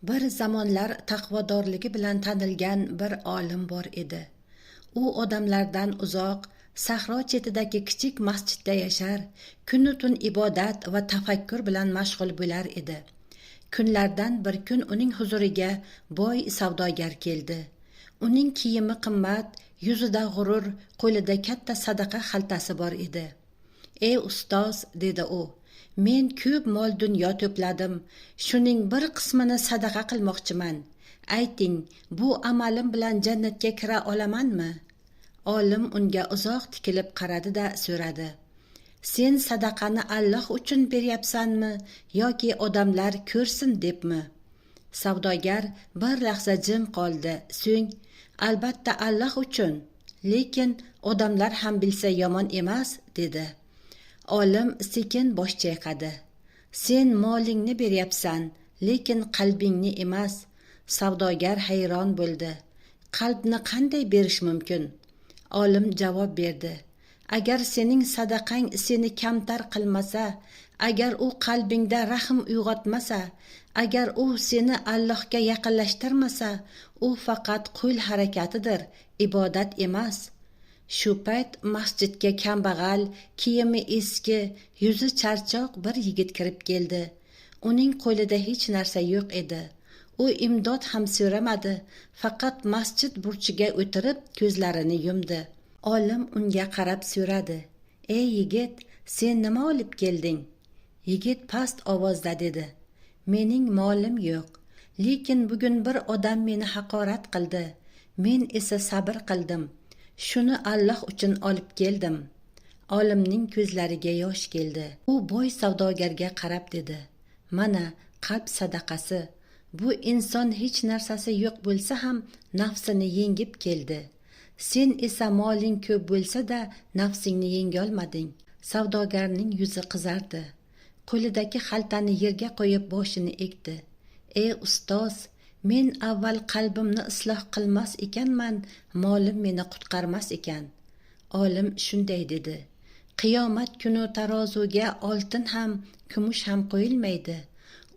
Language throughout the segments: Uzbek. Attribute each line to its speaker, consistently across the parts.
Speaker 1: Bir zamonlar taqvodorligi bilan tanilgan bir olim bor edi. U odamlardan uzoq, sahro chetidagi kichik masjidda yashar, kunu tun ibodat va tafakkur bilan mashg'ul bo'lar edi. Kunlardan bir kun uning huzuriga boy savdogar keldi. Uning kiyimi qimmat, yuzida g'urur, qo'lida katta sadaqa xaltasi bor edi. "Ey ustoz", dedi u, "men ko'p mol dunyo to'pladim. Shuning bir qismini sadaqa qilmoqchiman. Ayting, bu amalim bilan jannatga kira olamanmi?" Olim unga uzoq tikilib qaradi-da so'radi: "Sen sadaqani Alloh uchun beryapsanmi yoki odamlar ko'rsin debmi?" Savdogar bir lahza jim qoldi. So'ng: "Albatta Alloh uchun, lekin odamlar ham bilsa yomon emas", dedi. Olim sekin bosh chayqadi. "Sen molingni beryapsan, lekin qalbingni emas." Savdogar hayron bo'ldi. "Qalbni qanday berish mumkin?" Olim javob berdi: "Agar sening sadaqang seni kamtar qilmasa, agar u qalbingda rahm uyg'otmasa, agar u seni Allohga yaqinlashtirmasa, u faqat qo'l harakatidir, ibodat emas." Shu payt masjidga kambag'al, kiyimi eski, yuzi charchoq bir yigit kirib keldi. Uning qo'lida hech narsa yo'q edi. U imdod ham so'ramadi, faqat masjid burchiga o'tirib ko'zlarini yumdi. Olim unga qarab so'radi: "Ey yigit, sen nima olib kelding?" Yigit past ovozda dedi: "Mening molim yo'q, lekin bugun bir odam meni haqorat qildi. Men esa sabr qildim. Shuni Alloh uchun olib keldim." Olimning ko'zlariga yosh keldi. U boy savdogarga qarab dedi: "Mana qalb sadaqasi. Bu inson hech narsasi yo'q bo'lsa ham nafsini yengib keldi. Sen esa moling ko'p bo'lsa-da nafsingni yengolmading." Savdogarning yuzi qizardi. Qo'lidagi xaltani yerga qo'yib boshini egdi. "Ey ustoz, men avval qalbimni isloh qilmas ekanman, molim meni qutqarmas ekan." Olim shunday dedi: "Qiyomat kuni tarozuga oltin ham, kumush ham qo'yilmaydi.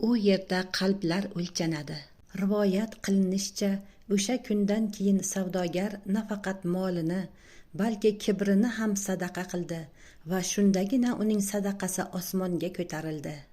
Speaker 1: U yerda qalblar o'lchanadi." Rivoyat qilinishicha, o'sha kundan keyin savdogar nafaqat molini, balki kibrini ham sadaqa qildi va shundagina uning sadaqasi osmonga ko'tarildi.